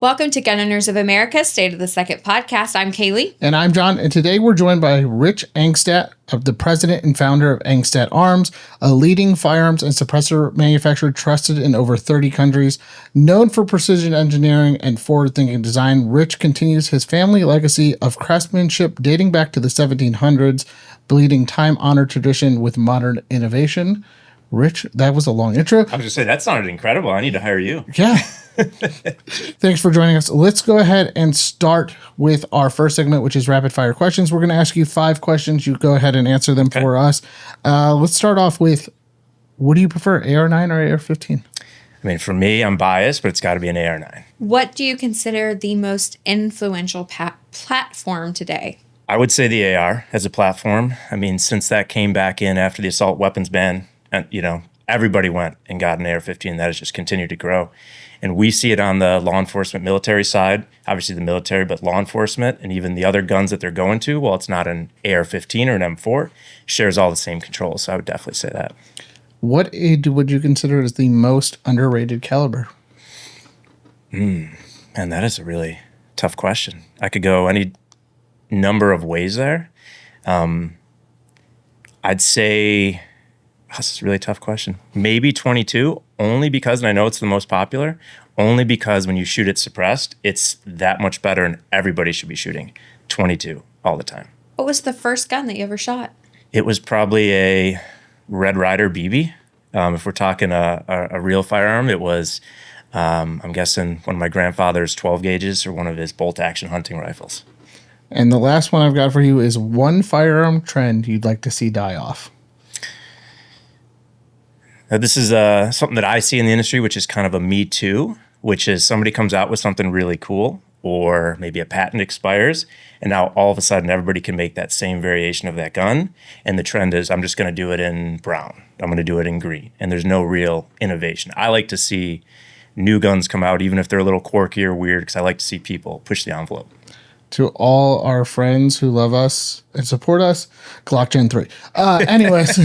Welcome to Gun Owners of America, State of the Second podcast. I'm Kailey. And I'm John. And today we're joined by Rich Angstadt, the president and founder of Angstadt Arms, a leading firearms and suppressor manufacturer trusted in over 30 countries. Known for precision engineering and forward-thinking design, Rich continues his family legacy of craftsmanship dating back to the 1700s, bleeding time-honored tradition with modern innovation. Rich, that was a long intro. I was just saying, that sounded incredible. I need to hire you. Yeah. Thanks for joining us. Let's go ahead and start with our first segment, which is rapid fire questions. We're going to ask you 5 questions. You go ahead and answer them for us. Let's start off with, what do you prefer, AR-9 or AR-15? I mean, for me, I'm biased, but it's got to be an AR-9. What do you consider the most influential platform today? I would say the AR as a platform. I mean, since that came back in after the assault weapons ban, and everybody went and got an AR-15. That has just continued to grow. And we see it on the law enforcement military side, obviously the military, but law enforcement and even the other guns that they're going to, while it's not an AR-15 or an M4, shares all the same controls. So I would definitely say that. What would you consider as the most underrated caliber? Man, that is a really tough question. I could go any number of ways there. I'd say... This is a really tough question. Maybe 22, only because, and I know it's the most popular, only because when you shoot it suppressed, it's that much better and everybody should be shooting 22 all the time. What was the first gun that you ever shot? It was probably a Red Ryder BB. If we're talking a real firearm, it was, I'm guessing, one of my grandfather's 12 gauges or one of his bolt-action hunting rifles. And the last one I've got for you is one firearm trend you'd like to see die off. This is something that I see in the industry, which is kind of a me too, which is somebody comes out with something really cool, or maybe a patent expires, and now all of a sudden everybody can make that same variation of that gun. And the trend is, I'm just going to do it in brown. I'm going to do it in green. And there's no real innovation. I like to see new guns come out, even if they're a little quirky or weird, because I like to see people push the envelope. To all our friends who love us and support us, Glock Gen 3. Anyways.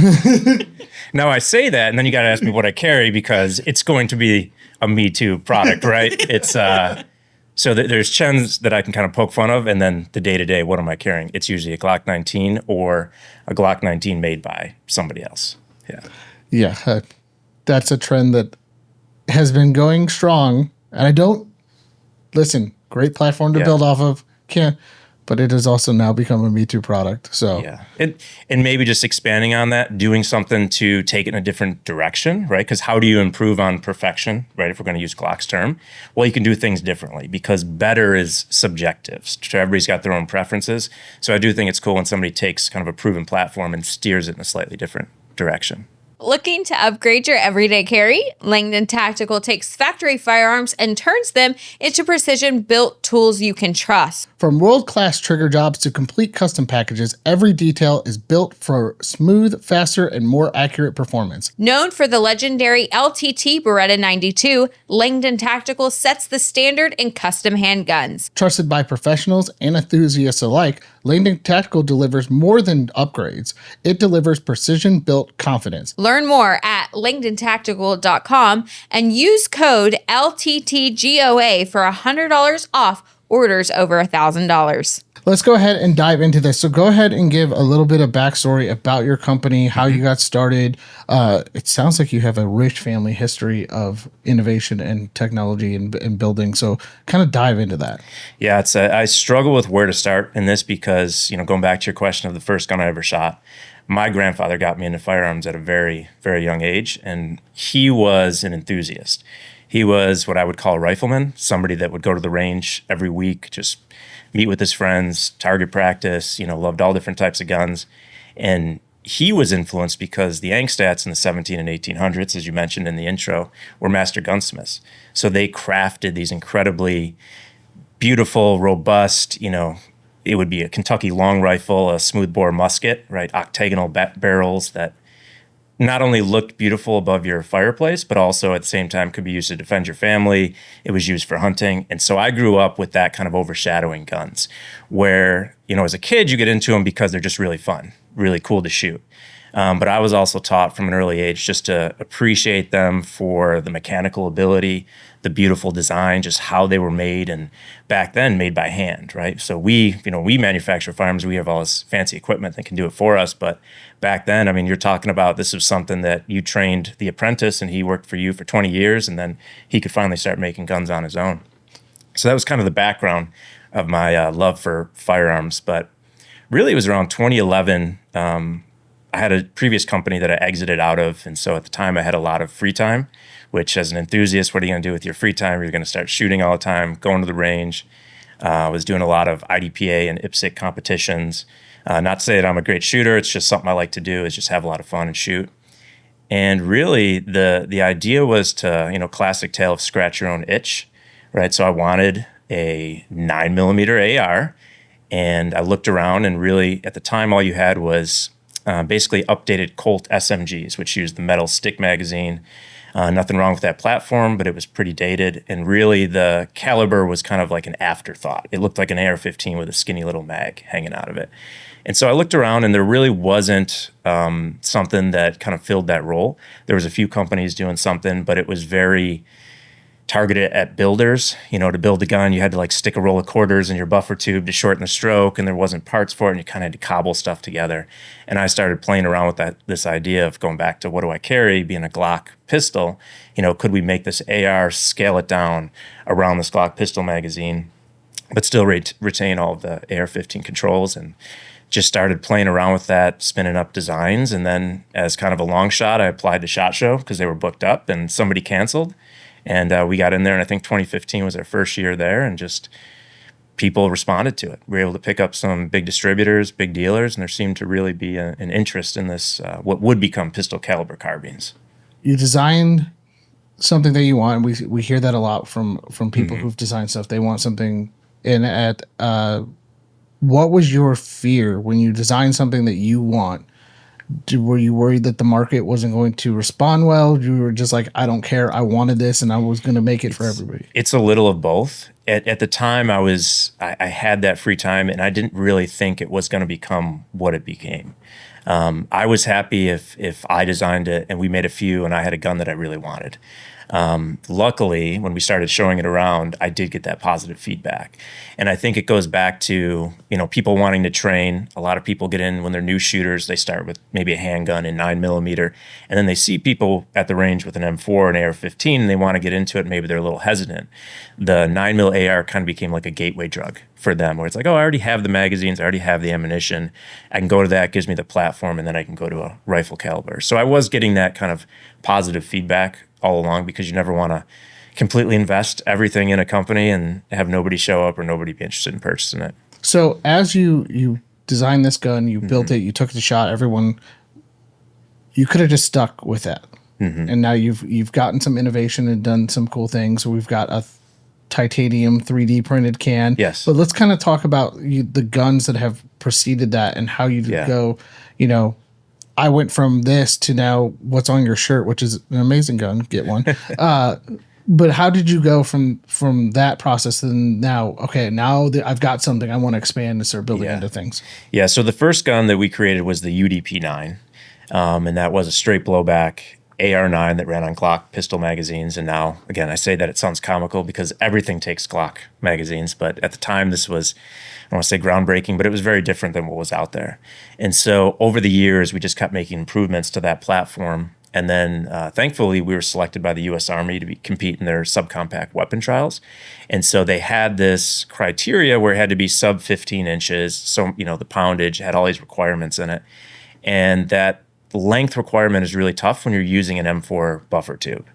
Now I say that, and then you got to ask me what I carry, because it's going to be a Me Too product, right? It's so there's trends that I can kind of poke fun of, and then the day-to-day, what am I carrying? It's usually a Glock 19 or a Glock 19 made by somebody else. Yeah. Yeah, that's a trend that has been going strong. And I don't, listen, great platform to build off of. But it has also now become a Me Too product. So yeah, and maybe just expanding on that, doing something to take it in a different direction, right? Because how do you improve on perfection, right? If we're going to use Glock's term, well, you can do things differently, because better is subjective. So everybody's got their own preferences. So I do think it's cool when somebody takes kind of a proven platform and steers it in a slightly different direction. Looking to upgrade your everyday carry? Langdon Tactical takes factory firearms and turns them into precision-built tools you can trust. From world-class trigger jobs to complete custom packages, every detail is built for smooth, faster, and more accurate performance. Known for the legendary LTT Beretta 92, Langdon Tactical sets the standard in custom handguns. Trusted by professionals and enthusiasts alike, Langdon Tactical delivers more than upgrades. It delivers precision-built confidence. Learn more at langdontactical.com and use code LTTGOA for $100 off orders over $1,000. Let's go ahead and dive into this. So go ahead and give a little bit of backstory about your company, how you got started. It sounds like you have a rich family history of innovation and technology and building. So kind of dive into that. Yeah, I struggle with where to start in this because, going back to your question of the first gun I ever shot, my grandfather got me into firearms at a very, very young age, and he was an enthusiast. He was what I would call a rifleman, somebody that would go to the range every week, just meet with his friends, target practice, loved all different types of guns. And he was influenced because the Angstats in the 17 and 1800s, as you mentioned in the intro, were master gunsmiths. So they crafted these incredibly beautiful, robust, it would be a Kentucky long rifle, a smoothbore musket, right? Octagonal barrels that not only looked beautiful above your fireplace, but also at the same time could be used to defend your family. It was used for hunting. And so I grew up with that kind of overshadowing guns where, as a kid, you get into them because they're just really fun, really cool to shoot. But I was also taught from an early age just to appreciate them for the mechanical ability, the beautiful design, just how they were made, and back then made by hand, right? So we manufacture firearms. We have all this fancy equipment that can do it for us. But back then, I mean, you're talking about this was something that you trained the apprentice, and he worked for you for 20 years, and then he could finally start making guns on his own. So that was kind of the background of my love for firearms. But really, it was around 2011. I had a previous company that I exited out of. And so at the time I had a lot of free time, which as an enthusiast, what are you going to do with your free time? You're going to start shooting all the time, going to the range. I was doing a lot of IDPA and IPSC competitions. Not to say that I'm a great shooter. It's just something I like to do, is just have a lot of fun and shoot. And really the idea was to, classic tale of scratch your own itch, right? So I wanted a 9mm AR, and I looked around, and really at the time all you had was basically updated Colt SMGs, which used the metal stick magazine. Nothing wrong with that platform, but it was pretty dated. And really the caliber was kind of like an afterthought. It looked like an AR-15 with a skinny little mag hanging out of it. And so I looked around, and there really wasn't something that kind of filled that role. There was a few companies doing something, but it was very targeted at builders. To build a gun, you had to like stick a roll of quarters in your buffer tube to shorten the stroke, and there wasn't parts for it, and you kind of had to cobble stuff together. And I started playing around with this idea of going back to, what do I carry, being a Glock pistol? Could we make this AR, scale it down around this Glock pistol magazine, but still retain all of the AR-15 controls? And just started playing around with that, spinning up designs. And then as kind of a long shot, I applied to SHOT Show because they were booked up and somebody canceled. And we got in there, and I think 2015 was our first year there, and just people responded to it. We were able to pick up some big distributors, big dealers, and there seemed to really be an interest in this, what would become pistol caliber carbines. You designed something that you want. We hear that a lot from people who've designed stuff. They want something. And what was your fear when you designed something that you want? Were you worried that the market wasn't going to respond well? You were just like, I don't care. I wanted this, and I was going to make it for everybody. It's a little of both. At the time, I had that free time, and I didn't really think it was going to become what it became. I was happy if I designed it and we made a few, and I had a gun that I really wanted. Luckily, when we started showing it around, I did get that positive feedback. And I think it goes back to, people wanting to train. A lot of people get in when they're new shooters. They start with maybe a handgun and 9mm, and then they see people at the range with an M4 and AR-15, and they want to get into it. Maybe they're a little hesitant. The 9mm AR kind of became like a gateway drug for them, where it's like, oh, I already have the magazines, I already have the ammunition. I can go to that, gives me the platform, and then I can go to a rifle caliber. So I was getting that kind of positive feedback all along, because you never want to completely invest everything in a company and have nobody show up or nobody be interested in purchasing it. So as you designed this gun, you built it, you took the shot, you could have just stuck with that. And now you've gotten some innovation and done some cool things. We've got a titanium 3D printed can. Yes. But let's kind of talk about the guns that have preceded that and how you go, I went from this to now what's on your shirt, which is an amazing gun. Get one. But how did you go from that process to now, okay, now that I've got something, I want to expand and start building into things? Yeah, so the first gun that we created was the UDP-9. And that was a straight blowback AR-9 that ran on Glock pistol magazines. And now, again, I say that it sounds comical because everything takes Glock magazines. But at the time, this was, I don't want to say groundbreaking, but it was very different than what was out there. And so over the years, we just kept making improvements to that platform. And then thankfully, we were selected by the U.S. Army to compete in their subcompact weapon trials. And so they had this criteria where it had to be sub 15 inches. So, the poundage had all these requirements in it. And that length requirement is really tough when you're using an M4 buffer tube.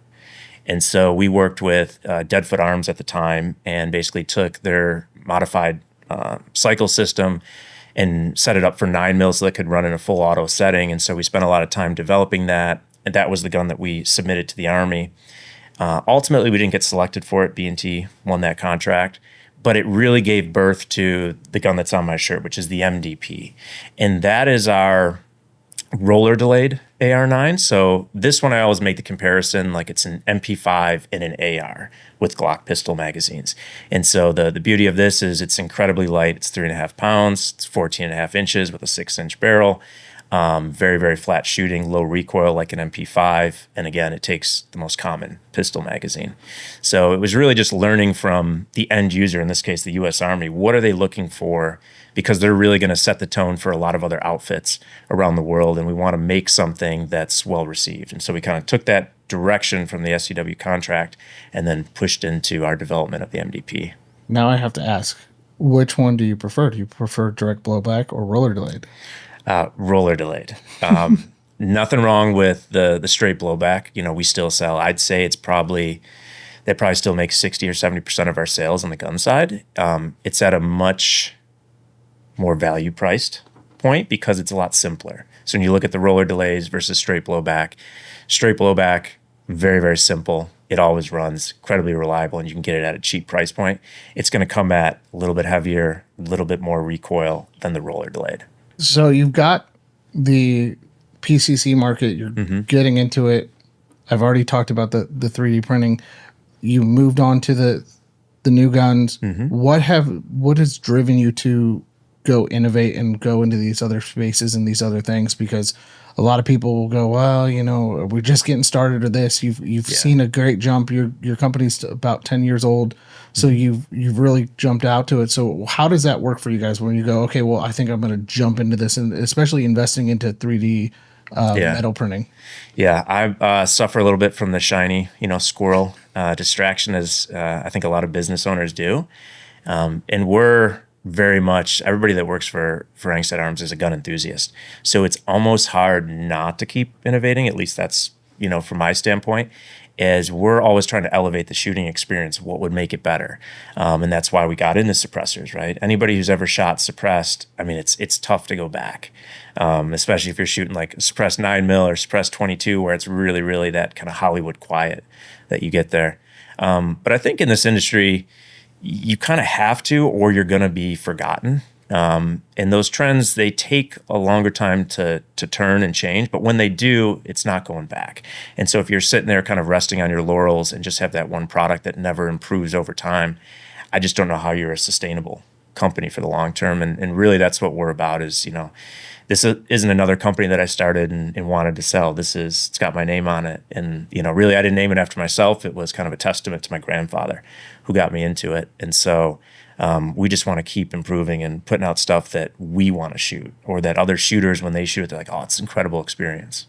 And so we worked with Deadfoot Arms at the time and basically took their modified cycle system and set it up for 9mm so that could run in a full auto setting. And so we spent a lot of time developing that. And that was the gun that we submitted to the Army. Ultimately, we didn't get selected for it. B&T won that contract. But it really gave birth to the gun that's on my shirt, which is the MDP. And that is our roller delayed AR-9. So this one, I always make the comparison like it's an MP5 and an AR with Glock pistol magazines. And so the beauty of this is it's incredibly light. It's 3.5 pounds. It's 14.5 inches with a 6-inch barrel. Very, very flat shooting, low recoil like an MP5. And again, it takes the most common pistol magazine. So it was really just learning from the end user, in this case, the U.S. Army. What are they looking for? Because they're really going to set the tone for a lot of other outfits around the world. And we want to make something that's well received. And so we kind of took that direction from the SCW contract and then pushed into our development of the MDP. Now I have to ask, which one do you prefer? Do you prefer direct blowback or roller delayed? Roller delayed. Nothing wrong with the straight blowback. We still sell. I'd say they probably still make 60 or 70% of our sales on the gun side. It's at a much more value priced point because it's a lot simpler. So when you look at the roller delays versus straight blowback, very, very simple. It always runs, incredibly reliable, and you can get it at a cheap price point. It's going to come at a little bit heavier, a little bit more recoil than the roller delayed. So you've got the PCC market. You're getting into it. I've already talked about the 3D printing. You moved on to the new guns. What has driven you to go innovate and go into these other spaces and these other things? Because a lot of people will go, well, we're just getting started with this. You've seen a great jump. Your company's about 10 years old. So you've really jumped out to it. So how does that work for you guys when you go, okay, well, I think I'm going to jump into this, and especially investing into 3D metal printing? Yeah, I suffer a little bit from the shiny, squirrel distraction, as I think a lot of business owners do. And we're very much, everybody that works for Angstadt Arms is a gun enthusiast. So it's almost hard not to keep innovating. At least that's, from my standpoint, is we're always trying to elevate the shooting experience. What would make it better? And that's why we got into suppressors, right? Anybody who's ever shot suppressed, it's tough to go back, especially if you're shooting like a suppressed 9mm or suppressed 22, where it's really, really that kind of Hollywood quiet that you get there. But I think in this industry, you kind of have to, or you're going to be forgotten. And those trends, they take a longer time to turn and change. But when they do, it's not going back. And so if you're sitting there kind of resting on your laurels and just have that one product that never improves over time, I just don't know how you're a sustainable company for the long term. And really that's what we're about is, this isn't another company that I started and wanted to sell. It's got my name on it. And, really I didn't name it after myself. It was kind of a testament to my grandfather who got me into it. And so we just want to keep improving and putting out stuff that we want to shoot, or that other shooters, when they shoot it, they're like, oh, it's an incredible experience.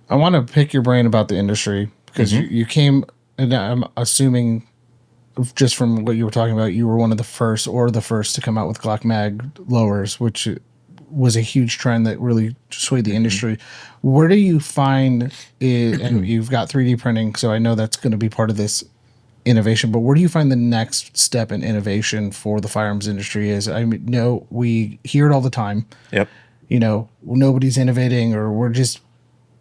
I want to pick your brain about the industry because you came, and I'm assuming just from what you were talking about, you were one of the first to come out with Glock Mag lowers, which was a huge trend that really swayed the industry. Where do you find it, and you've got 3D printing, so I know that's going to be part of this innovation, but where do you find the next step in innovation for the firearms industry is? No, we hear it all the time. Yep. Nobody's innovating, or we're just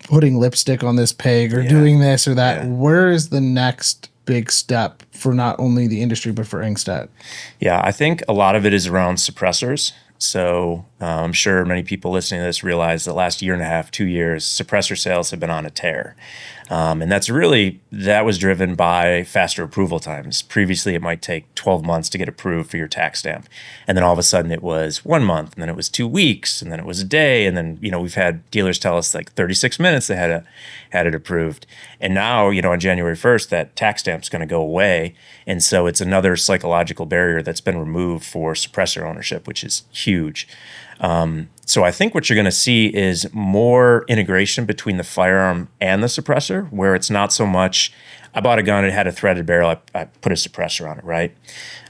putting lipstick on this pig, or doing this or that. Yeah. Where is the next big step for not only the industry, but for Angstadt? Yeah, I think a lot of it is around suppressors. So I'm sure many people listening to this realize the last year and a half, 2 years, suppressor sales have been on a tear. And that was driven by faster approval times. Previously, it might take 12 months to get approved for your tax stamp. And then all of a sudden it was 1 month, and then it was 2 weeks, and then it was a day. And then, we've had dealers tell us like 36 minutes they had it approved. And now, on January 1st, that tax stamp's going to go away. And so it's another psychological barrier that's been removed for suppressor ownership, which is huge. So I think what you're going to see is more integration between the firearm and the suppressor, where it's not so much, I bought a gun, it had a threaded barrel, I put a suppressor on it, right?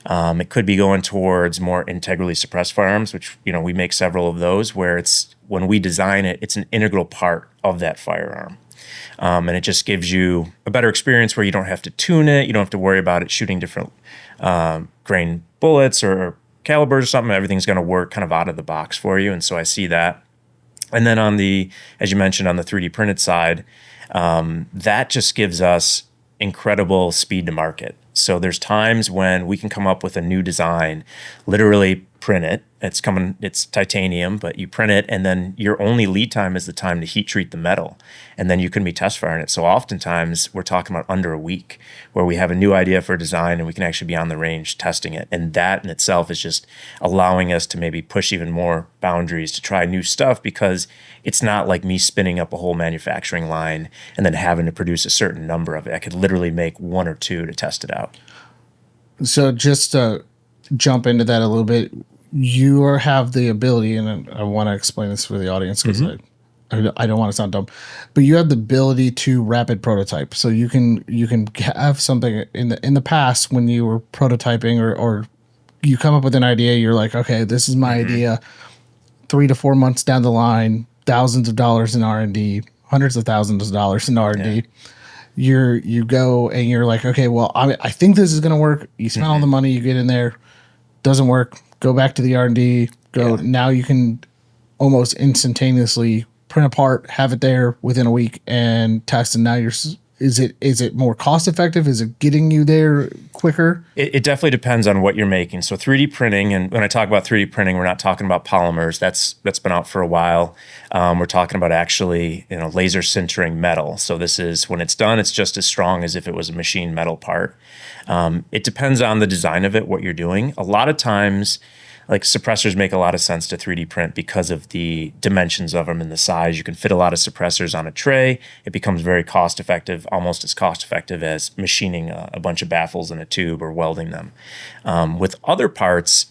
It could be going towards more integrally suppressed firearms, which, we make several of those, where when we design it, it's an integral part of that firearm. And it just gives you a better experience where you don't have to tune it, you don't have to worry about it shooting different grain bullets or calibers or something. Everything's going to work kind of out of the box for you. And so I see that. And then as you mentioned, on the 3D printed side, that just gives us incredible speed to market. So there's times when we can come up with a new design literally print it. It's titanium, but you print it, and then your only lead time is the time to heat treat the metal, and then you can be test firing it. So oftentimes we're talking about under a week, where we have a new idea for a design and we can actually be on the range testing it. And that in itself is just allowing us to maybe push even more boundaries to try new stuff, because it's not like me spinning up a whole manufacturing line and then having to produce a certain number of it. I could literally make one or two to test it out. So just to jump into that a little bit, you have the ability, and I want to explain this for the audience because I don't want to sound dumb, but you have the ability to rapid prototype. So you can have something in the past when you were prototyping or you come up with an idea, you're like, okay, this is my idea. 3 to 4 months down the line, thousands of dollars in R&D, hundreds of thousands of dollars in R&D. You go and you're like, okay, well, I think this is going to work. You spend all the money, you get in there, doesn't work. Go back to the R&D. Now you can almost instantaneously print a part, have it there within a week, and test. And now is it more cost effective? Is it getting you there quicker? It definitely depends on what you're making. So 3D printing, and when I talk about 3D printing, we're not talking about polymers. That's been out for a while. We're talking about actually, laser sintering metal. So this is, when it's done, it's just as strong as if it was a machined metal part. It depends on the design of it, what you're doing. A lot of times, like suppressors make a lot of sense to 3D print because of the dimensions of them and the size. You can fit a lot of suppressors on a tray. It becomes very cost effective, almost as cost effective as machining a bunch of baffles in a tube or welding them. With other parts,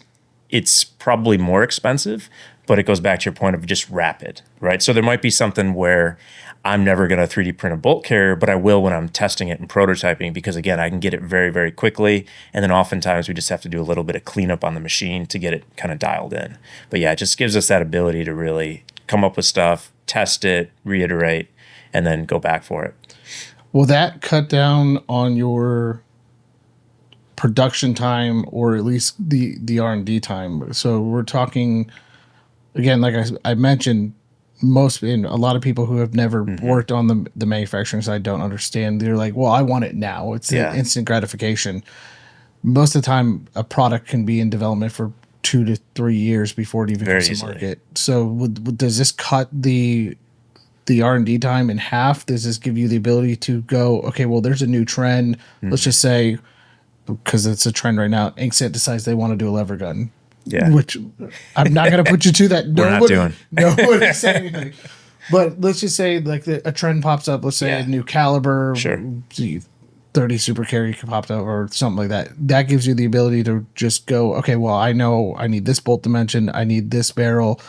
it's probably more expensive, but it goes back to your point of just rapid, right? So there might be something where I'm never going to 3D print a bolt carrier, but I will when I'm testing it and prototyping, because again, I can get it very, very quickly. And then oftentimes we just have to do a little bit of cleanup on the machine to get it kind of dialed in. But yeah, it just gives us that ability to really come up with stuff, test it, reiterate, and then go back for it. Will that cut down on your production time, or at least the R&D time? So we're talking, again, like I mentioned, a lot of people who have never worked on the manufacturing side don't understand. They're like, well, I want it now. It's instant gratification. Most of the time, a product can be in development for 2 to 3 years before it even comes to market. So does this cut the R&D time in half? Does this give you the ability to go, okay, well, there's a new trend. Let's just say, because it's a trend right now, Angstdat decides they want to do a lever gun. Yeah. Which I'm not going to put you to that. We're not doing. Nobody's saying anything. But let's just say like a trend pops up. Let's say a new caliber, 30 super carry popped up or something like that. That gives you the ability to just go, okay, well, I know I need this bolt dimension. I need this barrel.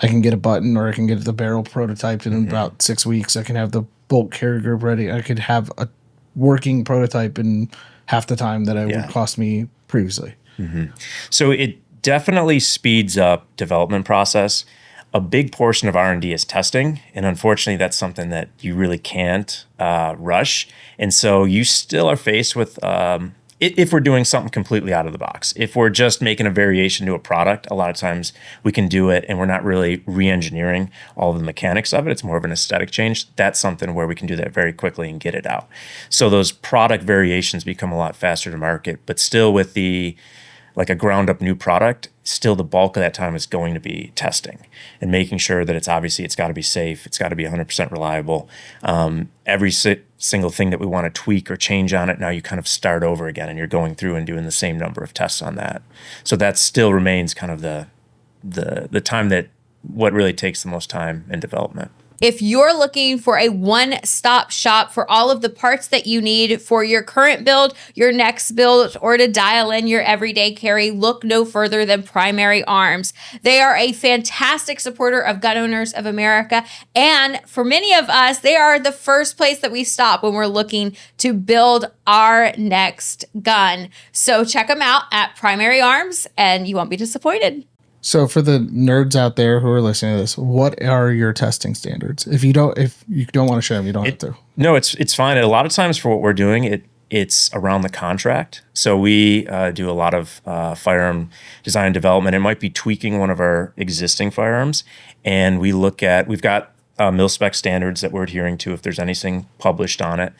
I can get a button, or I can get the barrel prototyped in about 6 weeks. I can have the bolt carrier group ready. I could have a working prototype in half the time that it would cost me previously. So it definitely speeds up development process. A big portion of R&D is testing, and unfortunately that's something that you really can't rush. And so you still are faced with, if we're doing something completely out of the box, if we're just making a variation to a product, a lot of times we can do it and we're not really re-engineering all of the mechanics of it. It's more of an aesthetic change. That's something where we can do that very quickly and get it out. So those product variations become a lot faster to market, but still with like a ground up new product, still the bulk of that time is going to be testing and making sure that it's got to be safe. It's got to be 100% reliable. Every single thing that we want to tweak or change on it, now you kind of start over again and you're going through and doing the same number of tests on that. So that still remains kind of the time that what really takes the most time in development. If you're looking for a one-stop shop for all of the parts that you need for your current build, your next build, or to dial in your everyday carry, look no further than Primary Arms. They are a fantastic supporter of gun owners of America. And for many of us, they are the first place that we stop when we're looking to build our next gun. So check them out at Primary Arms and you won't be disappointed. So for the nerds out there who are listening to this, what are your testing standards? If you don't want to share them, you don't have to. No, it's fine. A lot of times for what we're doing, it's around the contract. So we do a lot of firearm design and development. It might be tweaking one of our existing firearms, and we've got mil-spec standards that we're adhering to if there's anything published on it.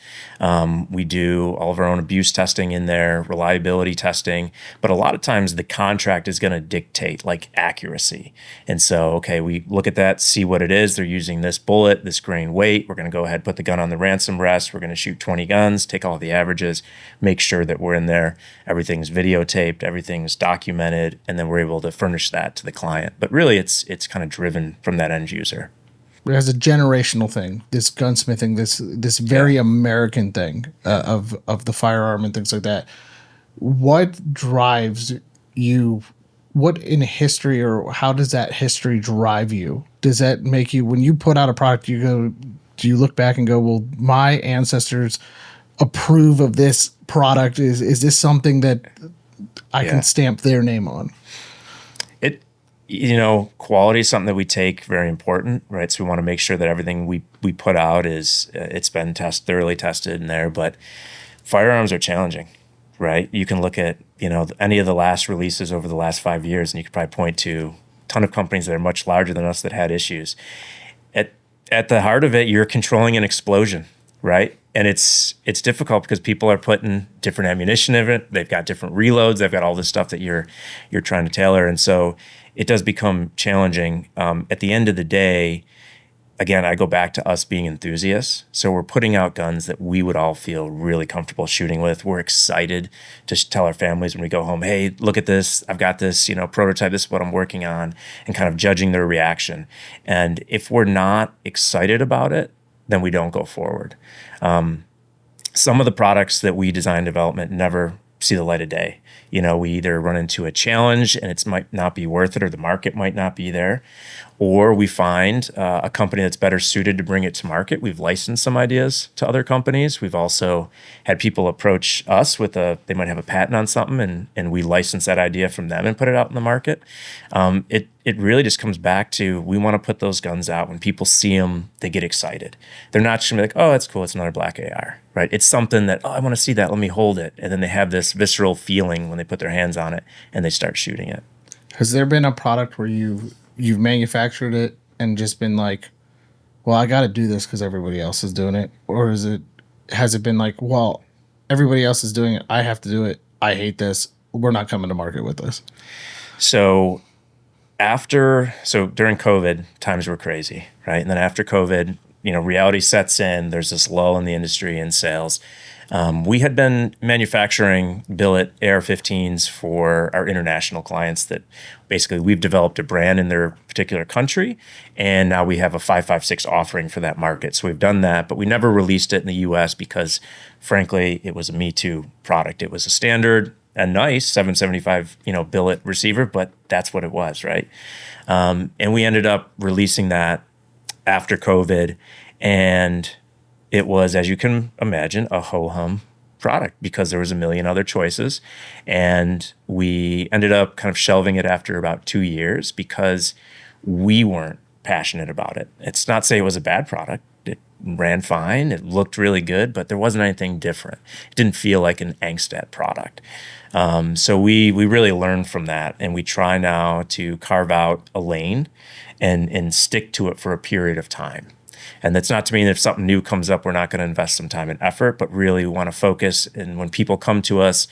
We do all of our own abuse testing in there, reliability testing, but a lot of times the contract is going to dictate like accuracy. And so, okay, we look at that, see what it is. They're using this bullet, this grain weight. We're going to go ahead, put the gun on the ransom rest. We're going to shoot 20 guns, take all the averages, make sure that we're in there. Everything's videotaped, everything's documented, and then we're able to furnish that to the client. But really, it's kind of driven from that end user. As a generational thing, this gunsmithing, this very American thing of the firearm and things like that. What drives you? What in history, or how does that history drive you? Does that make you, when you put out a product, do you look back and go, well, my ancestors approve of this product? Is this something that I can stamp their name on? Quality is something that we take very important, right? So we want to make sure that everything we put out it's been thoroughly tested in there. But firearms are challenging, right? You can look at, any of the last releases over the last 5 years, and you could probably point to a ton of companies that are much larger than us that had issues. At the heart of it, you're controlling an explosion, right? And it's difficult because people are putting different ammunition in it. They've got different reloads. They've got all this stuff that you're trying to tailor. And so it does become challenging. At the end of the day, again, I go back to us being enthusiasts. So we're putting out guns that we would all feel really comfortable shooting with. We're excited to tell our families when we go home, hey, look at this. I've got this, prototype. This is what I'm working on, and kind of judging their reaction. And if we're not excited about it, then we don't go forward. Some of the products that we design development never see the light of day. We either run into a challenge and it might not be worth it, or the market might not be there, or we find a company that's better suited to bring it to market. We've licensed some ideas to other companies. We've also had people approach us with they might have a patent on something, and we license that idea from them and put it out in the market. It really just comes back to, we want to put those guns out. When people see them, they get excited. They're not just going to be like, oh, that's cool, it's another black AR, right? It's something that, oh, I want to see that, let me hold it. And then they have this visceral feeling when they put their hands on it and they start shooting it. Has there been a product where you've manufactured it and just been like, well, I got to do this because everybody else is doing it? Or has it been like, well, everybody else is doing it, I have to do it, I hate this, we're not coming to market with this? So during COVID, times were crazy, right? And then after COVID, reality sets in. There's this lull in the industry and sales. We had been manufacturing billet AR-15s for our international clients that basically we've developed a brand in their particular country, and now we have a 5.56 offering for that market. So we've done that, but we never released it in the U.S. because, frankly, it was a Me Too product. It was a standard, a nice 775, billet receiver, but that's what it was, right? And we ended up releasing that after COVID, and it was, as you can imagine, a ho-hum product because there was a million other choices. And we ended up kind of shelving it after about 2 years because we weren't passionate about it. It's not to say it was a bad product. It ran fine. It looked really good, but there wasn't anything different. It didn't feel like an Angstdat product. So we really learned from that, and we try now to carve out a lane and stick to it for a period of time. And that's not to mean if something new comes up, we're not going to invest some time and effort, but really we want to focus. And when people come to us,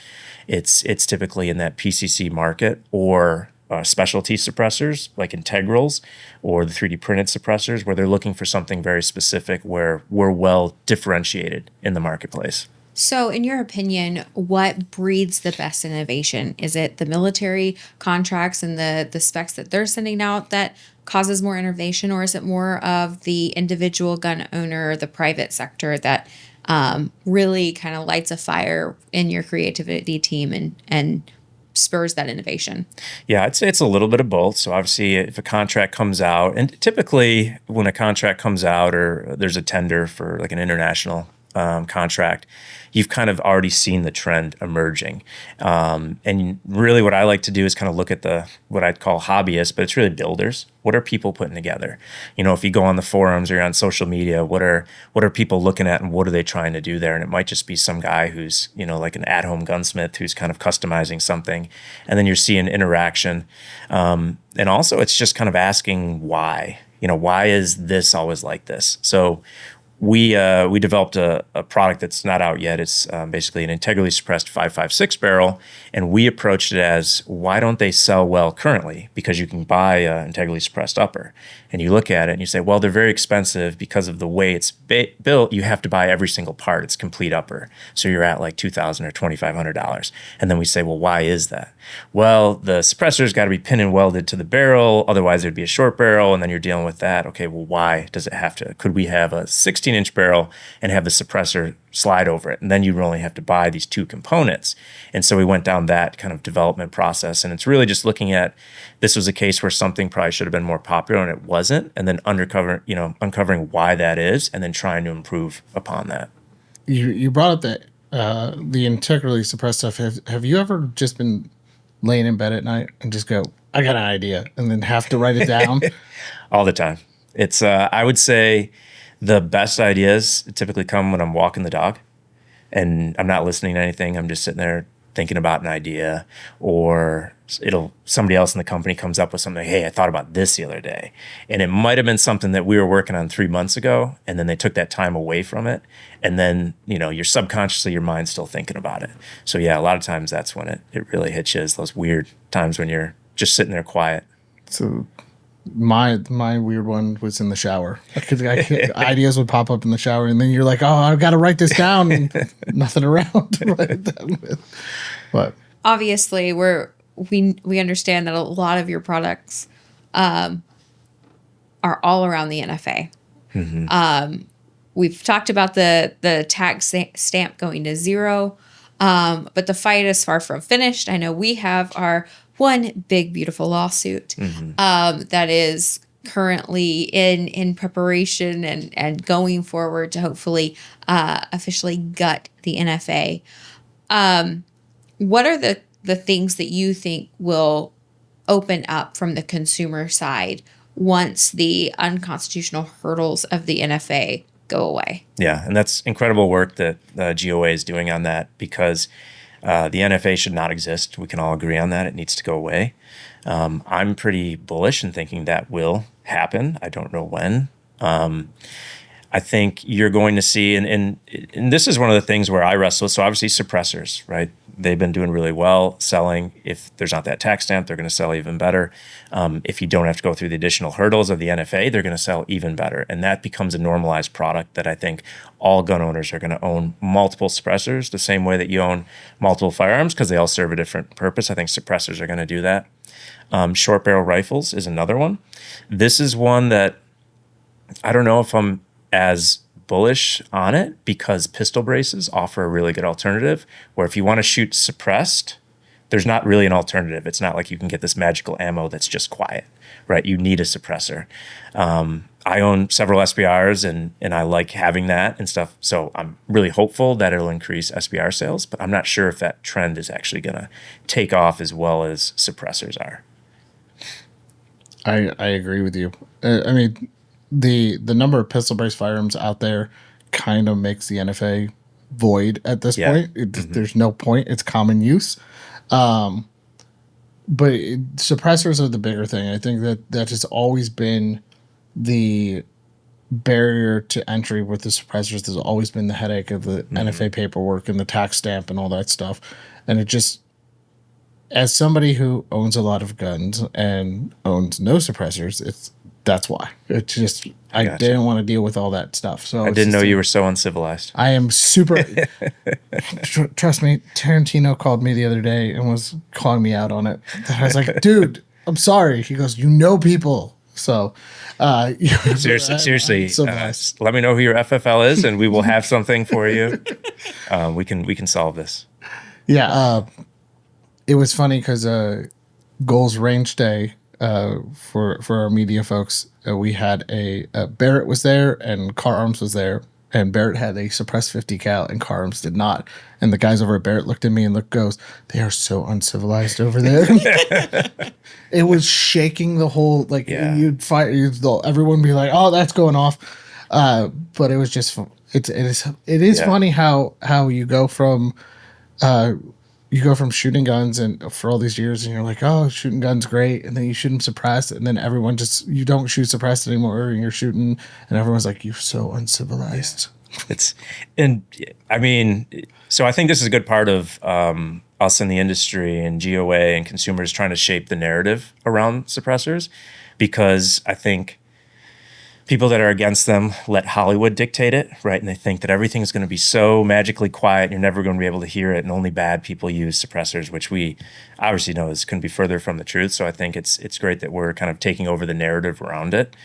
it's typically in that PCC market or specialty suppressors like integrals or the 3D printed suppressors, where they're looking for something very specific where we're well differentiated in the marketplace. So in your opinion, what breeds the best innovation? Is it the military contracts and the specs that they're sending out that causes more innovation, or is it more of the individual gun owner or the private sector that really kind of lights a fire in your creativity team and spurs that innovation? Yeah, I'd say it's a little bit of both. So obviously if a contract comes out, and typically when a contract comes out or there's a tender for like an international contract, you've kind of already seen the trend emerging. And really what I like to do is kind of look at what I'd call hobbyists, but it's really builders. What are people putting together? If you go on the forums or you're on social media, what are people looking at and what are they trying to do there? And it might just be some guy who's, like an at-home gunsmith who's kind of customizing something. And then you're seeing interaction. And also it's just kind of asking why. Why is this always like this? So we developed a product that's not out yet. It's basically an integrally suppressed 5.56 barrel, and we approached it as, why don't they sell well currently? Because you can buy an integrally suppressed upper, and you look at it and you say, well, they're very expensive because of the way it's built. You have to buy every single part. It's complete upper, so you're at like $2,000 or $2,500. And then we say, well, why is that? Well, the suppressor's got to be pin and welded to the barrel, otherwise it'd be a short barrel, and then you're dealing with that. Okay, well, why does it have to? Could we have a 16-inch barrel and have the suppressor slide over it? And then you only have to buy these two components. And so we went down that kind of development process. And it's really just looking at, this was a case where something probably should have been more popular and it wasn't, and then uncovering why that is, and then trying to improve upon that. You brought up that the integrally suppressed stuff. Have you ever just been laying in bed at night and just go, I got an idea, and then have to write it down? All the time. It's I would say the best ideas typically come when I'm walking the dog and I'm not listening to anything. I'm just sitting there thinking about an idea, or somebody else in the company comes up with something. Hey, I thought about this the other day, and it might have been something that we were working on 3 months ago, and then they took that time away from it, and then you're subconsciously, your mind's still thinking about it. So yeah, a lot of times that's when it really hits you, is those weird times when you're just sitting there quiet. So my weird one was in the shower. Ideas would pop up in the shower, and then you're like, oh, I've got to write this down. And nothing around to write it down with. But Obviously, we understand that a lot of your products are all around the NFA. Mm-hmm. We've talked about the tax stamp going to 0, but the fight is far from finished. I know we have our one big, beautiful lawsuit that is currently in preparation and going forward to hopefully officially gut the NFA. What are the things that you think will open up from the consumer side once the unconstitutional hurdles of the NFA go away? Yeah, and that's incredible work that the GOA is doing on that, because the NFA should not exist. We can all agree on that. It needs to go away. I'm pretty bullish in thinking that will happen. I don't know when. I think you're going to see, and this is one of the things where I wrestle. So obviously suppressors, right? They've been doing really well selling. If there's not that tax stamp, they're going to sell even better. If you don't have to go through the additional hurdles of the NFA, they're going to sell even better. And that becomes a normalized product that I think all gun owners are going to own multiple suppressors the same way that you own multiple firearms, because they all serve a different purpose. I think suppressors are going to do that. Short barrel rifles is another one. This is one that I don't know if I'm as bullish on it, because pistol braces offer a really good alternative, where if you want to shoot suppressed, there's not really an alternative. It's not like you can get this magical ammo that's just quiet, right? You need a suppressor. I own several SBRs and I like having that and stuff. So I'm really hopeful that it'll increase SBR sales, but I'm not sure if that trend is actually going to take off as well as suppressors are. I agree with you. I mean, the number of pistol brace firearms out there kind of makes the NFA void at this point. There's no point. It's common use. But suppressors are the bigger thing. I think that has always been the barrier to entry with the suppressors. There's always been the headache of the NFA paperwork and the tax stamp and all that stuff. And it just, as somebody who owns a lot of guns and owns no suppressors, that's why. It's just, I didn't want to deal with all that stuff. So I didn't know you were so uncivilized. I am super. Trust me, Tarantino called me the other day and was calling me out on it. I was like, dude, I'm sorry. He goes, people. So, seriously, let me know who your FFL is, and we will have something for you. We can solve this. Yeah, it was funny because Goals Range Day for our media folks, we had a Barrett was there and Car Arms was there, and Barrett had a suppressed 50 cal and Car Arms did not. And the guys over at Barrett looked at me and goes, "They are so uncivilized over there." It was shaking the whole, like, you'd fight, everyone would be like, "Oh, that's going off," but it was just, it is funny how you go from you go from shooting guns and for all these years and you're like, oh, shooting guns great, and then you shoot them suppressed, and then everyone just, you don't shoot suppressed anymore, and you're shooting and everyone's like, you're so uncivilized. It's, and I mean, so I think this is a good part of us in the industry and GOA and consumers trying to shape the narrative around suppressors, because I think people that are against them let Hollywood dictate it, right? And they think that everything's going to be so magically quiet, you're never going to be able to hear it, and only bad people use suppressors, which we obviously know is couldn't be further from the truth. So I think it's great that we're kind of taking over the narrative around it,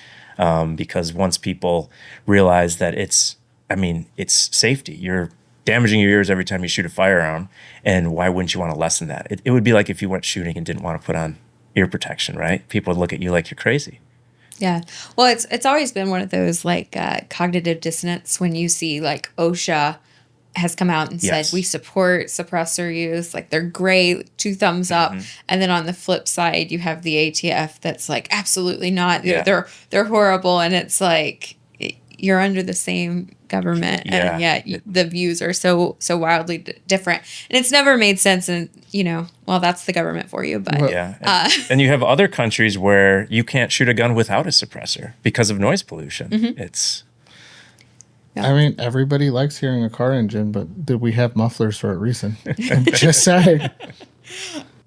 because once people realize that it's safety. You're damaging your ears every time you shoot a firearm, and why wouldn't you want to lessen that? It would be like if you went shooting and didn't want to put on ear protection, right? People would look at you like you're crazy. Yeah. Well, it's always been one of those like cognitive dissonance when you see like OSHA has come out and said we support suppressor use, like they're great, 2 thumbs up, and then on the flip side you have the ATF that's like absolutely not. Yeah. They're horrible, and it's like you're under the same government, and yet the views are so wildly different, and it's never made sense. And well, that's the government for you. But and you have other countries where you can't shoot a gun without a suppressor because of noise pollution. It's I mean, everybody likes hearing a car engine, but do we have mufflers for a reason? I'm just saying.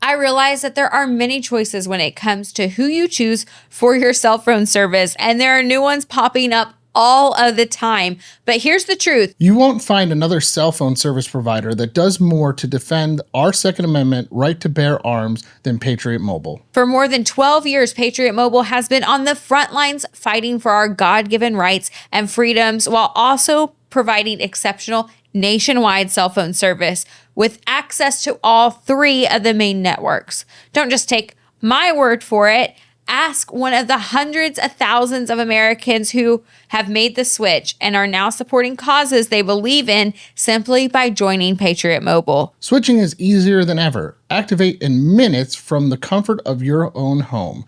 I realize that there are many choices when it comes to who you choose for your cell phone service, and there are new ones popping up all of the time. But here's the truth. You won't find another cell phone service provider that does more to defend our Second Amendment right to bear arms than Patriot Mobile. For more than 12 years, Patriot Mobile has been on the front lines fighting for our God-given rights and freedoms, while also providing exceptional nationwide cell phone service with access to all 3 of the main networks. Don't just take my word for it. Ask one of the hundreds of thousands of Americans who have made the switch and are now supporting causes they believe in simply by joining Patriot Mobile. Switching is easier than ever. Activate in minutes from the comfort of your own home.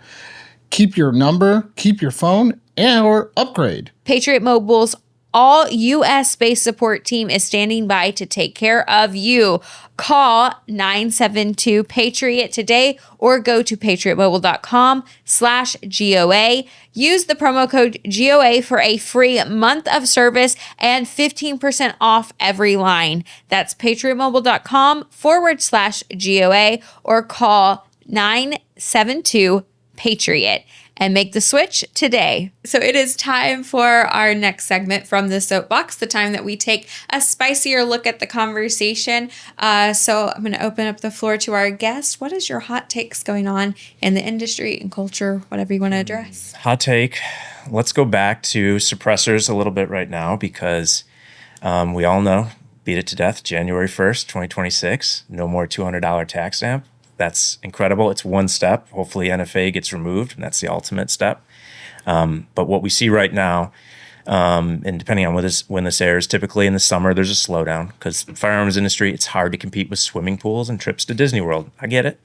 Keep your number, keep your phone, or upgrade. Patriot Mobile's all U.S.-based support team is standing by to take care of you. Call 972-PATRIOT today or go to patriotmobile.com/GOA. Use the promo code GOA for a free month of service and 15% off every line. That's patriotmobile.com/GOA or call 972-PATRIOT. And make the switch today. So it is time for our next segment from the Soapbox, the time that we take a spicier look at the conversation. So I'm going to open up the floor to our guest. What is your hot takes going on in the industry and culture, whatever you want to address? Hot take. Let's go back to suppressors a little bit right now, because we all know, beat it to death, January 1st, 2026, no more $200 tax stamp. That's incredible. It's one step. Hopefully NFA gets removed, and that's the ultimate step. But what we see right now, and depending on when this airs, typically in the summer, there's a slowdown because the firearms industry, it's hard to compete with swimming pools and trips to Disney World. I get it.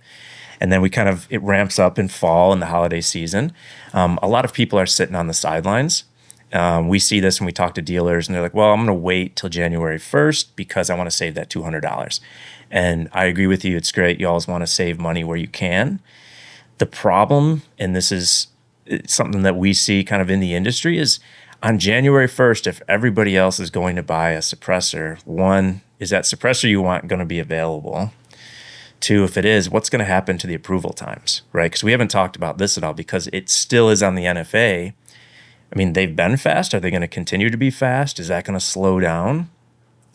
And then it ramps up in fall and the holiday season. A lot of people are sitting on the sidelines. We see this when we talk to dealers, and they're like, well, I'm going to wait till January 1st because I want to save that $200. And I agree with you. It's great. You always want to save money where you can. The problem, and this is something that we see kind of in the industry, is on January 1st, if everybody else is going to buy a suppressor, 1, is that suppressor you want going to be available? 2, if it is, what's going to happen to the approval times, right? Because we haven't talked about this at all, because it still is on the NFA. I mean, they've been fast. Are they going to continue to be fast? Is that going to slow down?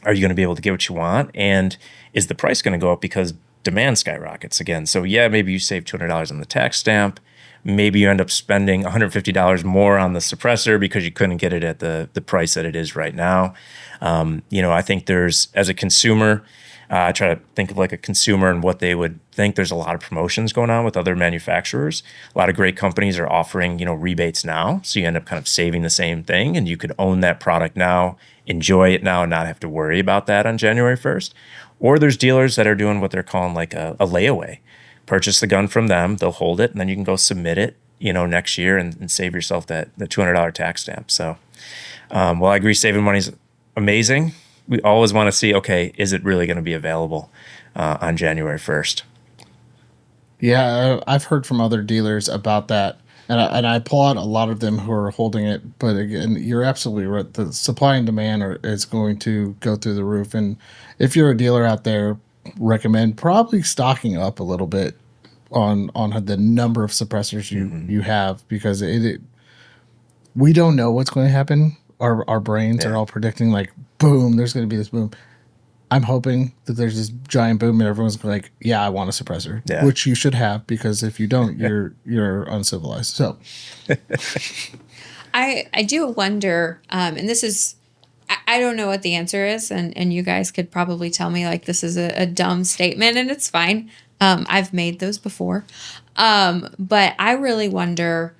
Are you going to be able to get what you want? And is the price going to go up because demand skyrockets again? So yeah, maybe you save $200 on the tax stamp. Maybe you end up spending $150 more on the suppressor because you couldn't get it at the price that it is right now. I think as a consumer, I try to think of like a consumer and what they would think. There's a lot of promotions going on with other manufacturers. A lot of great companies are offering, rebates now. So you end up kind of saving the same thing, and you could own that product now, enjoy it now, and not have to worry about that on January 1st. Or there's dealers that are doing what they're calling like a layaway. Purchase the gun from them, they'll hold it, and then you can go submit it, next year and save yourself the $200 tax stamp. So, well, I agree, saving money is amazing. We always want to see, okay, is it really going to be available? on January 1st. Yeah, I've heard from other dealers about that, and I applaud a lot of them who are holding it. But again, you're absolutely right. The supply and demand is going to go through the roof. And if you're a dealer out there, recommend probably stocking up a little bit on the number of suppressors you have, because we don't know what's going to happen. Our brains are all predicting like, boom, there's going to be this boom. I'm hoping that there's this giant boom and everyone's like, yeah, I want a suppressor, which you should have, because if you don't, you're uncivilized. So I do wonder, and this is, I don't know what the answer is, and you guys could probably tell me like this is a dumb statement, and it's fine. I've made those before. But I really wonder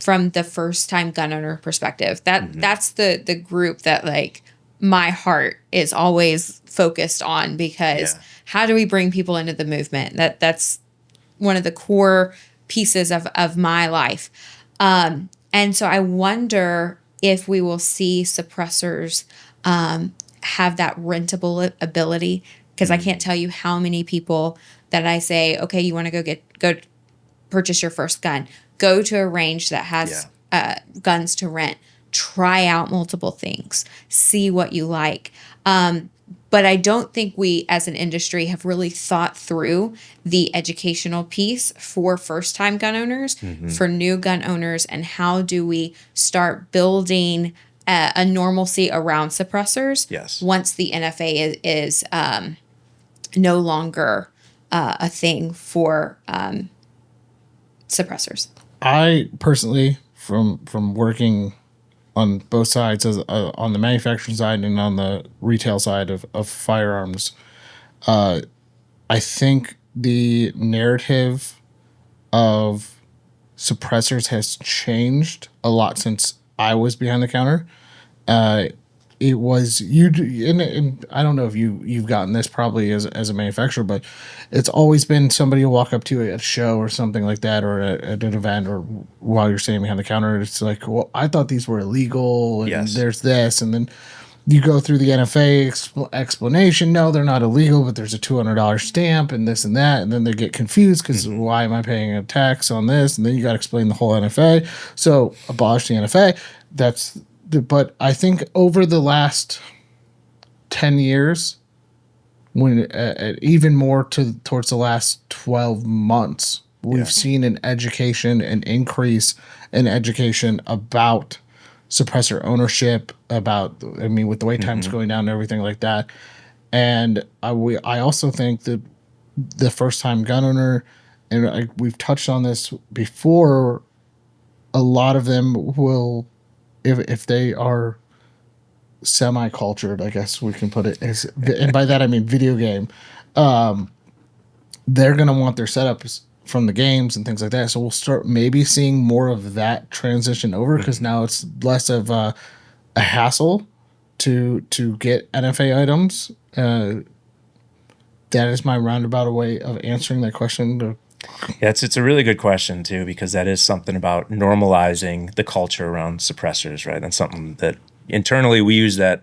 from the first time gun owner perspective, that's the group that like my heart is always focused on, because how do we bring people into the movement? That's one of the core pieces of my life. And so I wonder if we will see suppressors have that rentable ability, because I can't tell you how many people that I say, okay, you want to go purchase your first gun, go to a range that has guns to rent, try out multiple things, see what you like. But I don't think we as an industry have really thought through the educational piece for first-time gun owners, for new gun owners, and how do we start building a normalcy around suppressors once the NFA is no longer a thing for suppressors. I personally, from working on both sides, on the manufacturing side and on the retail side of firearms, I think the narrative of suppressors has changed a lot since I was behind the counter. It was and I don't know if you've gotten this probably as a manufacturer, but it's always been somebody will walk up to you at a show or something like that, or at an event, or while you're standing behind the counter. It's like, well, I thought these were illegal, and there's this, and then you go through the NFA explanation. No, they're not illegal, but there's a $200 stamp and this and that, and then they get confused because why am I paying a tax on this? And then you got to explain the whole NFA. So abolish the NFA. But I think over the last 10 years, when even more towards the last 12 months, we've seen an increase in education about suppressor ownership, with the wait times going down and everything like that. And I also think that the first time gun owner, and we've touched on this before, a lot of them will, if they are semi-cultured, I guess we can put it as, and by that I mean video game, they're going to want their setups from the games and things like that. So we'll start maybe seeing more of that transition over, because now it's less of a hassle to get NFA items. That is my roundabout way of answering that question. Yeah, it's a really good question too, because that is something about normalizing the culture around suppressors, right? That's something that internally we use that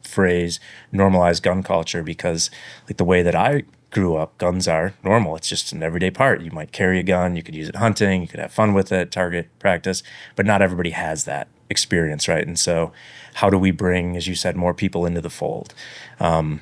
phrase, normalize gun culture, because like the way that I grew up, guns are normal. It's just an everyday part. You might carry a gun, you could use it hunting, you could have fun with it, target practice, but not everybody has that experience, right? And so how do we bring, as you said, more people into the fold? From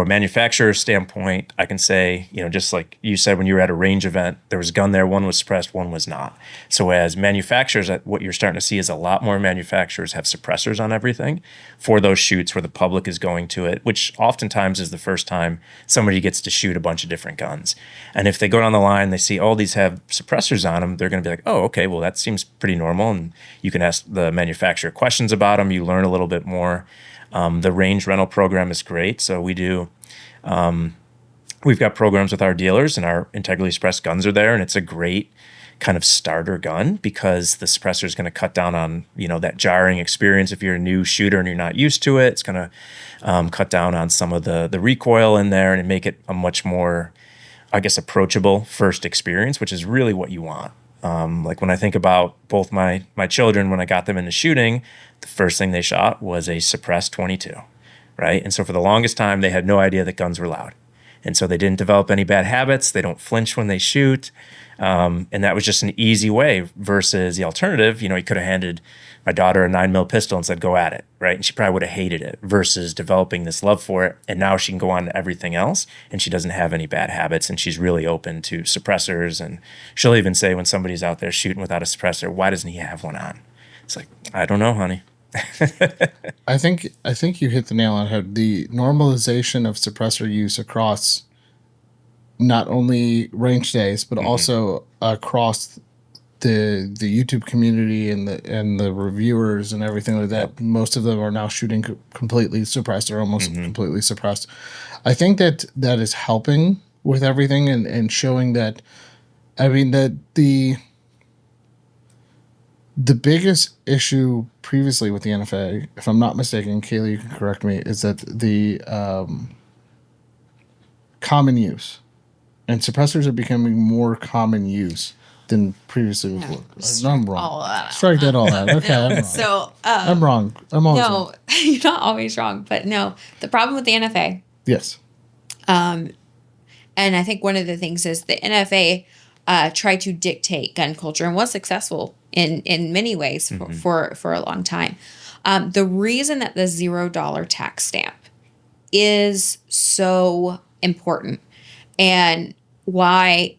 a manufacturer standpoint, I can say, just like you said, when you were at a range event, there was a gun there, one was suppressed, one was not. So as manufacturers, what you're starting to see is a lot more manufacturers have suppressors on everything for those shoots where the public is going to it, which oftentimes is the first time somebody gets to shoot a bunch of different guns. And if they go down the line, they see all these have suppressors on them, they're going to be like, oh, okay, well, that seems pretty normal. And you can ask the manufacturer questions about them. You learn a little bit more. The range rental program is great. So we do, we've got programs with our dealers, and our integrally suppressed guns are there. And it's a great kind of starter gun, because the suppressor is going to cut down on, that jarring experience. If you're a new shooter and you're not used to it, it's going to cut down on some of the recoil in there and make it a much more, I guess, approachable first experience, which is really what you want. Like when I think about both my children, when I got them into shooting, the first thing they shot was a suppressed 22. right? And so for the longest time, they had no idea that guns were loud. And so they didn't develop any bad habits. They don't flinch when they shoot. And that was just an easy way versus the alternative. You know, he could have handed my daughter a 9mm pistol and said, go at it, right? And she probably would have hated it versus developing this love for it. And now she can go on to everything else and she doesn't have any bad habits and she's really open to suppressors. And she'll even say when somebody's out there shooting without a suppressor, why doesn't he have one on? It's like, I don't know, honey. I think you hit the nail on the head. The normalization of suppressor use across not only range days, but also across the YouTube community and the reviewers and everything like that. Most of them are now shooting completely suppressed or almost completely suppressed. I think that is helping with everything and showing that. I mean that the biggest issue previously with the NFA, if I'm not mistaken, Kailey, you can correct me, is that the common use. And suppressors are becoming more common use than previously was. No, I'm wrong. All that out. Strike that all out. Okay, I'm wrong. So I'm wrong. I'm always wrong. no, you're not always wrong, but no, the problem with the NFA, Yes. and I think one of the things is the NFA tried to dictate gun culture and was successful in many ways for a long time. The reason that the $0 tax stamp is so important and why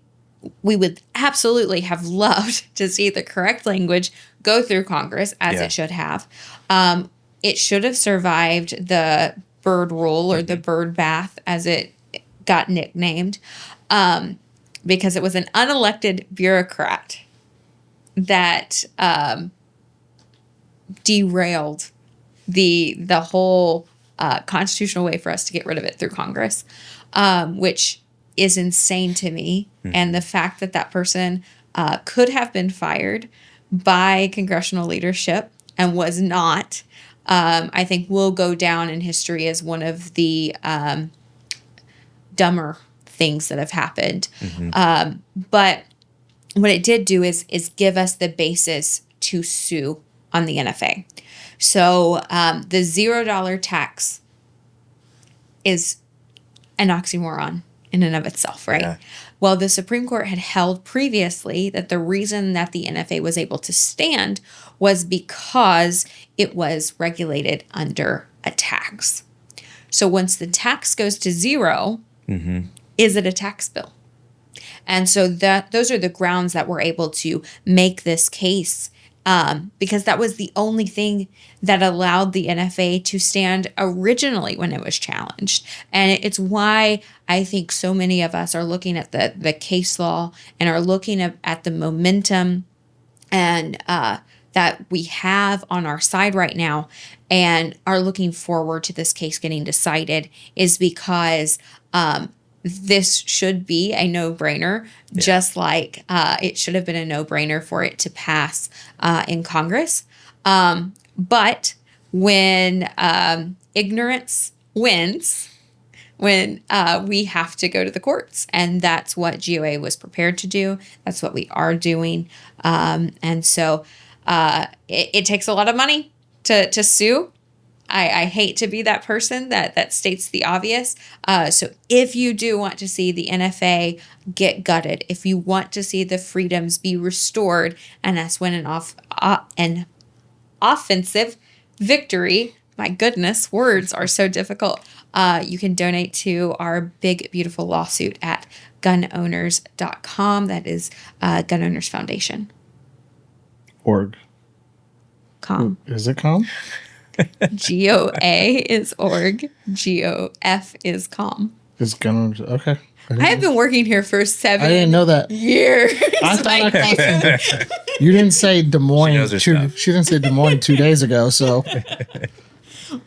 we would absolutely have loved to see the correct language go through Congress as it should have. It should have survived the bird rule or the bird bath as it got nicknamed because it was an unelected bureaucrat that derailed the whole constitutional way for us to get rid of it through Congress, which is insane to me. And the fact that that person could have been fired by congressional leadership and was not, I think will go down in history as one of the dumber things that have happened. But what it did do is give us the basis to sue on the NFA. So the $0 tax is an oxymoron in and of itself, right? Yeah. Well, the Supreme Court had held previously that the reason that the NFA was able to stand was because it was regulated under a tax. So once the tax goes to zero, is it a tax bill? And so those are the grounds that we're able to make this case because that was the only thing that allowed the NFA to stand originally when it was challenged. And it's why I think so many of us are looking at the case law and are looking at the momentum and that we have on our side right now and are looking forward to this case getting decided is because this should be a no-brainer, just like it should have been a no-brainer for it to pass in Congress. But when ignorance wins, when we have to go to the courts, and that's what GOA was prepared to do. That's what we are doing. And so it takes a lot of money to sue. I hate to be that person that states the obvious. So if you do want to see the NFA get gutted, if you want to see the freedoms be restored and us win an offensive victory, my goodness, words are so difficult. You can donate to our big, beautiful lawsuit at gunowners.com. That is Gun Owners Foundation. Org. Com. Is it com? GOA is org. GOF is com. Is gun okay? I have been working here for 7 I didn't know that. years. I thought you didn't say Des Moines. She didn't say Des Moines 2 days ago. So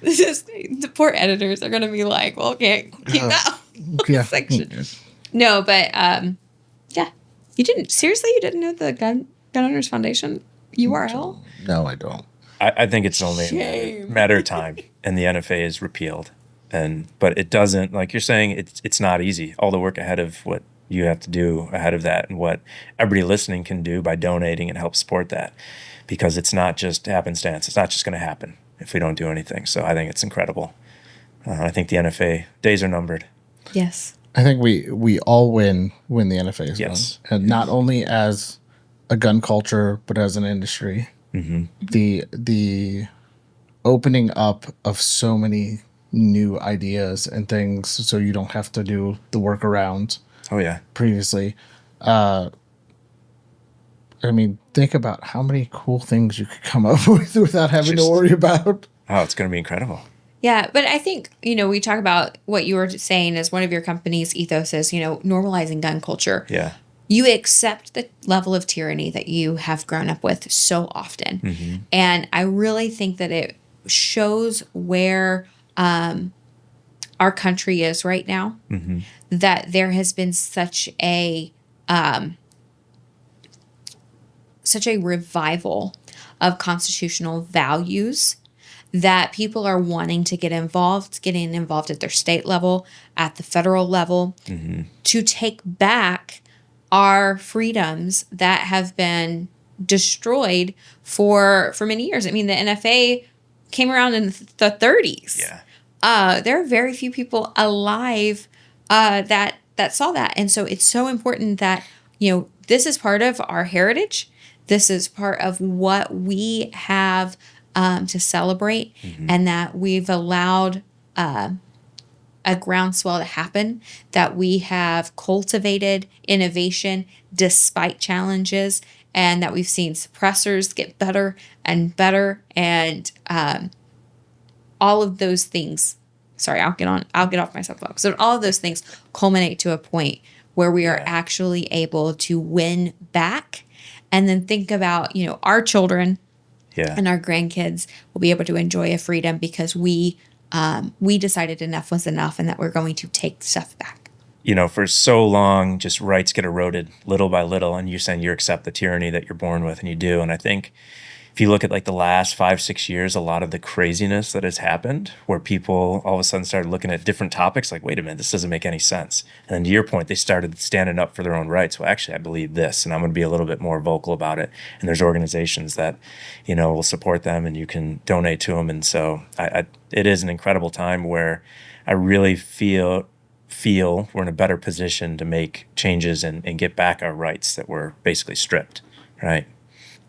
the poor editors are going to be like, "Well, can't keep that section." No, but yeah, you didn't. Seriously, you didn't know the Gun Owners Foundation URL? No, I don't. I think it's only a matter of time, and the NFA is repealed. But it doesn't, like you're saying, it's not easy. All the work ahead of what you have to do ahead of that, and what everybody listening can do by donating and help support that, because it's not just happenstance. It's not just going to happen if we don't do anything. So I think it's incredible. I think the NFA days are numbered. Yes. I think we all win when the NFA is Yes. done, and not only as a gun culture but as an industry. The opening up of so many new ideas and things, so you don't have to do the workarounds Oh, yeah. previously. I mean, think about how many cool things you could come up with without having to Just- worry about. Oh, it's going to be incredible. Yeah, but I think, we talk about what you were saying as one of your company's ethos is, normalizing gun culture. Yeah. You accept the level of tyranny that you have grown up with so often. And I really think that it shows where our country is right now, that there has been such a revival of constitutional values that people are wanting to getting involved at their state level, at the federal level, to take back our freedoms that have been destroyed for many years. I mean, the NFA came around in the 30s. Yeah. There are very few people alive that saw that. And so it's so important that, this is part of our heritage. This is part of what we have to celebrate, and that we've allowed a groundswell to happen, that we have cultivated innovation despite challenges, and that we've seen suppressors get better and better, and all of those things. Sorry, I'll get off my soapbox. So all of those things culminate to a point where we are actually able to win back, and then think about, our children and our grandkids will be able to enjoy a freedom because we decided enough was enough, and that we're going to take stuff back. For so long, just rights get eroded little by little, and you're saying you accept the tyranny that you're born with, and you do. And I think if you look at like the last 5-6 years, a lot of the craziness that has happened, where people all of a sudden started looking at different topics, like, wait a minute, this doesn't make any sense. And then to your point, they started standing up for their own rights. Well, actually, I believe this, and I'm going to be a little bit more vocal about it. And there's organizations that, will support them, and you can donate to them. And so it is an incredible time where I really feel we're in a better position to make changes and get back our rights that were basically stripped, right?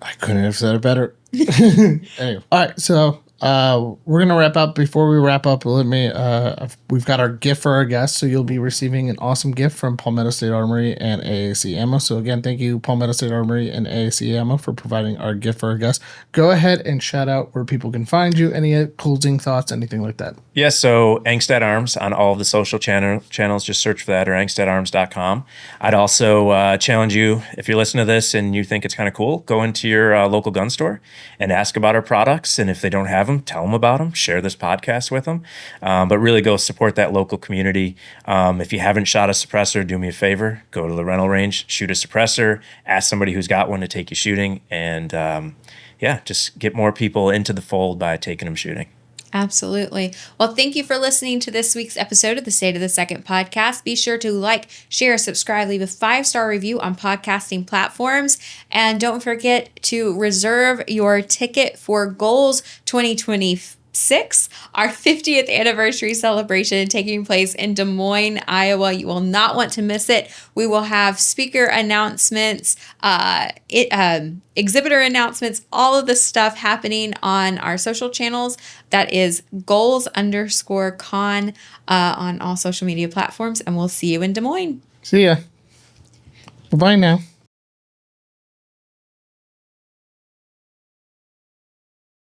I couldn't have said it better. Anyway, all right. So we're gonna wrap up. Before we wrap up, we've got our gift for our guests. So you'll be receiving an awesome gift from Palmetto State Armory and AAC Ammo. So again, thank you, Palmetto State Armory and AAC Ammo, for providing our gift for our guests. Go ahead and shout out where people can find you. Any closing thoughts, anything like that? Yeah, so Angstdat Arms on all of the social channels. Just search for that, or angstatarms.com. I'd also challenge you, if you're listening to this and you think it's kind of cool, go into your local gun store and ask about our products. And if they don't have them, tell them about them. Share this podcast with them. But really go support that local community. If you haven't shot a suppressor, do me a favor. Go to the rental range, shoot a suppressor, ask somebody who's got one to take you shooting. And just get more people into the fold by taking them shooting. Absolutely. Well, thank you for listening to this week's episode of the State of the Second podcast. Be sure to like, share, subscribe, leave a 5-star review on podcasting platforms. And don't forget to reserve your ticket for Goals 2026, our 50th anniversary celebration taking place in Des Moines, Iowa. You will not want to miss it. We will have speaker announcements, exhibitor announcements, all of the stuff happening on our social channels. That is goals_con on all social media platforms. And we'll see you in Des Moines. See ya. Bye-bye now.